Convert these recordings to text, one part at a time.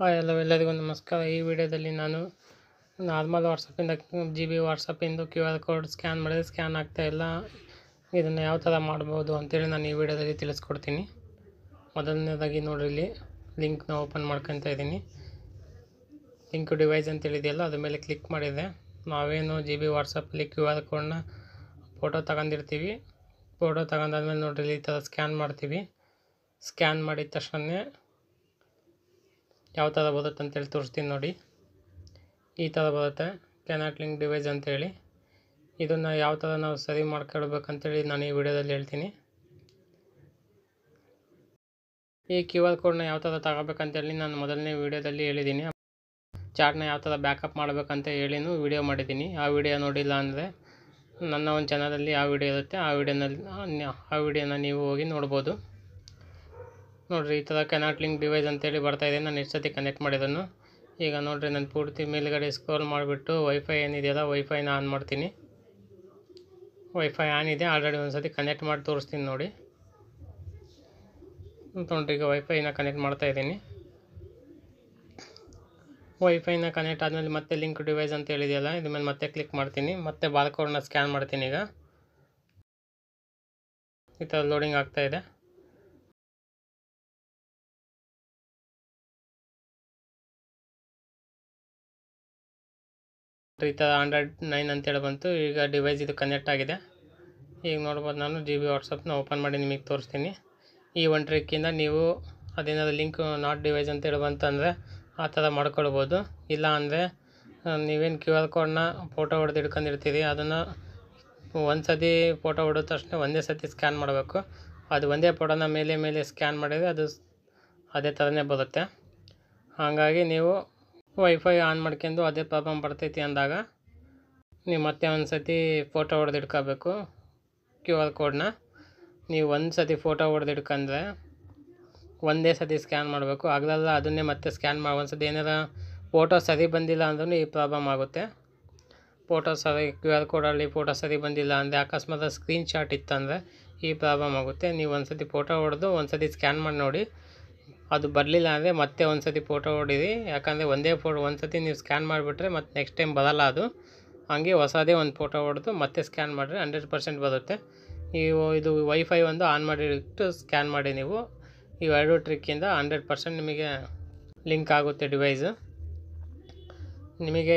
Hi hello ಎಲ್ಲರಿಗೂ ನಮಸ್ಕಾರ. ಈ ವಿಡಿಯೋದಲ್ಲಿ ನಾನು ನಾರ್ಮಲ್ ವಾಟ್ಸಪ್ಪಿಂದ GB ವಾಟ್ಸಪ್ಪಿಂದು QR ಕೋಡ್ ಸ್ಕ್ಯಾನ್ ಮಾಡಿದರೆ ಸ್ಕ್ಯಾನ್ ಆಗ್ತಾಯಿಲ್ಲ. ಇದನ್ನು ಯಾವ ಥರ ಮಾಡ್ಬೋದು ಅಂತೇಳಿ ನಾನು ಈ ವಿಡಿಯೋದಲ್ಲಿ ತಿಳಿಸ್ಕೊಡ್ತೀನಿ. ಮೊದಲನೇದಾಗಿ ನೋಡಿರಿ, ಇಲ್ಲಿ ಲಿಂಕ್ನ ಓಪನ್ ಮಾಡ್ಕೊತಾ ಇದ್ದೀನಿ. ಲಿಂಕ್ ಡಿವೈಸ್ ಅಂತೇಳಿದೆಯಲ್ಲ, ಅದ್ರ ಮೇಲೆ ಕ್ಲಿಕ್ ಮಾಡಿದೆ. ನಾವೇನು GB ವಾಟ್ಸಪ್ಪಲ್ಲಿ QR ಕೋಡ್ನ ಫೋಟೋ ತಗೊಂಡಿರ್ತೀವಿ. ಫೋಟೋ ತಗೊಂಡಾದ್ಮೇಲೆ ನೋಡಿರಿ, ಈ ಥರ ಸ್ಕ್ಯಾನ್ ಮಾಡ್ತೀವಿ. ಸ್ಕ್ಯಾನ್ ಮಾಡಿದ ತಕ್ಷಣ ಯಾವ ಥರ ಬರುತ್ತೆ ಅಂತೇಳಿ ತೋರಿಸ್ತೀನಿ ನೋಡಿ. ಈ ಥರ ಬರುತ್ತೆ, ಕ್ಯಾನಾಟ್ ಲಿಂಕ್ ಡಿವೈಸ್ ಅಂತೇಳಿ. ಇದನ್ನು ಯಾವ ಥರ ನಾವು ಸರಿ ಮಾಡ್ಕೊಳ್ಬೇಕಂತೇಳಿ ನಾನು ಈ ವಿಡಿಯೋದಲ್ಲಿ ಹೇಳ್ತೀನಿ. ಈ QR ಕೋಡ್ನ ಯಾವ ಥರ ತಗೋಬೇಕಂತೇಳಿ ನಾನು ಮೊದಲನೇ ವಿಡಿಯೋದಲ್ಲಿ ಹೇಳಿದ್ದೀನಿ. ಚಾರ್ಟ್ನ ಯಾವ ಥರ ಬ್ಯಾಕಪ್ ಮಾಡಬೇಕಂತ ಹೇಳಿನೂ ವಿಡಿಯೋ ಮಾಡಿದ್ದೀನಿ. ಆ ವಿಡಿಯೋ ನೋಡಿಲ್ಲ ಅಂದರೆ ನನ್ನ ಒಂದು ಚಾನಲಲ್ಲಿ ಆ ವಿಡಿಯೋ ಇರುತ್ತೆ. ಆ ವಿಡಿಯೋನ ನೀವು ಹೋಗಿ ನೋಡ್ಬೋದು. ನೋಡಿರಿ, ಈ ಥರ ಕ್ಯಾನಾಟ್ ಲಿಂಕ್ ಡಿವೈಸ್ ಅಂತೇಳಿ ಬರ್ತಾಯಿದೆ. ನಾನು ಎಷ್ಟು ಸತಿ ಕನೆಕ್ಟ್ ಮಾಡಿದನು. ಈಗ ನೋಡಿರಿ, ನಾನು ಪೂರ್ತಿ ಮೇಲ್ಗಡೆ ಸ್ಕ್ರೋಲ್ ಮಾಡಿಬಿಟ್ಟು ವೈಫೈ ಏನಿದೆಯಲ್ಲ, ವೈಫೈನ ಆನ್ ಮಾಡ್ತೀನಿ. ವೈಫೈ ಆನ್ ಇದೆ, ಆಲ್ರೆಡಿ ಒಂದು ಸತಿ ಕನೆಕ್ಟ್ ಮಾಡಿ ತೋರಿಸ್ತೀನಿ ನೋಡಿ. ನೋಡಿರಿ, ಈಗ ವೈಫೈನ ಕನೆಕ್ಟ್ ಮಾಡ್ತಾಯಿದ್ದೀನಿ. ವೈಫೈನ ಕನೆಕ್ಟ್ ಆದಮೇಲೆ ಮತ್ತೆ ಲಿಂಕ್ ಡಿವೈಸ್ ಅಂತ ಹೇಳಿದೆಯಲ್ಲ, ಇದ್ರ ಮೇಲೆ ಮತ್ತೆ ಕ್ಲಿಕ್ ಮಾಡ್ತೀನಿ. ಮತ್ತೆ ಬಾರ್ಕೋಡ್ನ ಸ್ಕ್ಯಾನ್ ಮಾಡ್ತೀನಿ. ಈಗ ಈ ಥರ ಲೋಡಿಂಗ್ ಆಗ್ತಾಯಿದೆ. ಈ ಥರ 109 ಅಂತೇಳಿ ಬಂತು. ಈಗ ಡಿವೈಸ್ ಇದು ಕನೆಕ್ಟ್ ಆಗಿದೆ. ಈಗ ನೋಡ್ಬೋದು, ನಾನು GB ವಾಟ್ಸಪ್ನ ಓಪನ್ ಮಾಡಿ ನಿಮಗೆ ತೋರಿಸ್ತೀನಿ. ಈ ಒಂದು ಟ್ರಿಕ್ಕಿಂದ ನೀವು ಅದೇನಾದ್ರು ಲಿಂಕ್ ನಾಟ್ ಡಿವೈಸ್ ಅಂತೇಳಿ ಬಂತಂದರೆ ಆ ಥರ ಮಾಡ್ಕೊಳ್ಬೋದು. ಇಲ್ಲ ಅಂದರೆ ನೀವೇನು QR ಕೋಡ್ನ ಫೋಟೋ ಹೊಡೆದು ಹಿಡ್ಕೊಂಡಿರ್ತೀರಿ, ಅದನ್ನು ಒಂದು ಸತಿ ಫೋಟೋ ಹೊಡೆದ ತಕ್ಷಣ ಒಂದೇ ಸತಿ ಸ್ಕ್ಯಾನ್ ಮಾಡಬೇಕು. ಅದು ಒಂದೇ ಫೋಟೋನ ಮೇಲೆ ಸ್ಕ್ಯಾನ್ ಮಾಡಿದರೆ ಅದು ಅದೇ ಥರನೇ ಬರುತ್ತೆ. ಹಾಗಾಗಿ ನೀವು ವೈಫೈ ಆನ್ ಮಾಡ್ಕೊಂಡು ಅದೇ ಪ್ರಾಬ್ಲಮ್ ಬರ್ತೈತಿ ಅಂದಾಗ ನೀವು ಮತ್ತೆ ಒಂದು ಸತಿ ಫೋಟೋ ಹೊಡೆದು ಇಟ್ಕೋಬೇಕು. QR ಕೋಡ್ನ ನೀವು ಒಂದು ಸತಿ ಫೋಟೋ ಹೊಡೆದು ಇಟ್ಕೊಂಡ್ರೆ ಒಂದೇ ಸತಿ ಸ್ಕ್ಯಾನ್ ಮಾಡಬೇಕು. ಆಗಲೆಲ್ಲ ಅದನ್ನೇ ಮತ್ತೆ ಸ್ಕ್ಯಾನ್ ಮಾಡಿ ಒಂದು ಸತಿ ಏನಾರ ಫೋಟೋ ಸರಿ ಬಂದಿಲ್ಲ ಅಂದ್ರೂ ಈ ಪ್ರಾಬ್ಲಮ್ ಆಗುತ್ತೆ. ಫೋಟೋ ಸರಿ QR ಕೋಡಲ್ಲಿ ಫೋಟೋ ಸರಿ ಬಂದಿಲ್ಲ ಅಂದರೆ, ಅಕಸ್ಮಾತ್ ಸ್ಕ್ರೀನ್ ಶಾಟ್ ಇತ್ತಂದರೆ ಈ ಪ್ರಾಬ್ಲಮ್ ಆಗುತ್ತೆ. ನೀವು ಒಂದು ಸತಿ ಫೋಟೋ ಹೊಡೆದು ಒಂದು ಸತಿ ಸ್ಕ್ಯಾನ್ ಮಾಡಿ ನೋಡಿ. ಅದು ಬರಲಿಲ್ಲ ಅಂದರೆ ಮತ್ತೆ ಒಂದು ಸತಿ ಫೋಟೋ ಹೊಡೀರಿ. ಯಾಕಂದರೆ ಒಂದೇ ಒಂದು ಸತಿ ನೀವು ಸ್ಕ್ಯಾನ್ ಮಾಡಿಬಿಟ್ರೆ ಮತ್ತೆ ನೆಕ್ಸ್ಟ್ ಟೈಮ್ ಬರೋಲ್ಲ ಅದು. ಹಾಗೆ ಹೊಸದೇ ಒಂದು ಫೋಟೋ ಹೊಡೆದು ಮತ್ತೆ ಸ್ಕ್ಯಾನ್ ಮಾಡಿದ್ರೆ 100% ಬರುತ್ತೆ. ಇದು ವೈಫೈ ಒಂದು ಆನ್ ಮಾಡಿಟ್ಟು ಸ್ಕ್ಯಾನ್ ಮಾಡಿ ನೀವು. ಇವೆರಡು ಟ್ರಿಕ್ಕಿಂದ 100% ನಿಮಗೆ ಲಿಂಕ್ ಆಗುತ್ತೆ ಡಿವೈಸು. ನಿಮಗೆ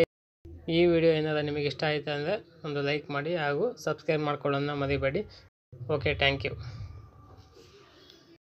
ಈ ವಿಡಿಯೋ ಏನಾದರೂ ನಿಮಗೆ ಇಷ್ಟ ಆಯಿತು ಅಂದರೆ ಒಂದು ಲೈಕ್ ಮಾಡಿ ಹಾಗೂ ಸಬ್ಸ್ಕ್ರೈಬ್ ಮಾಡ್ಕೊಳ್ಳೋಣ ಮರಿಬೇಡಿ. Okay, thank you.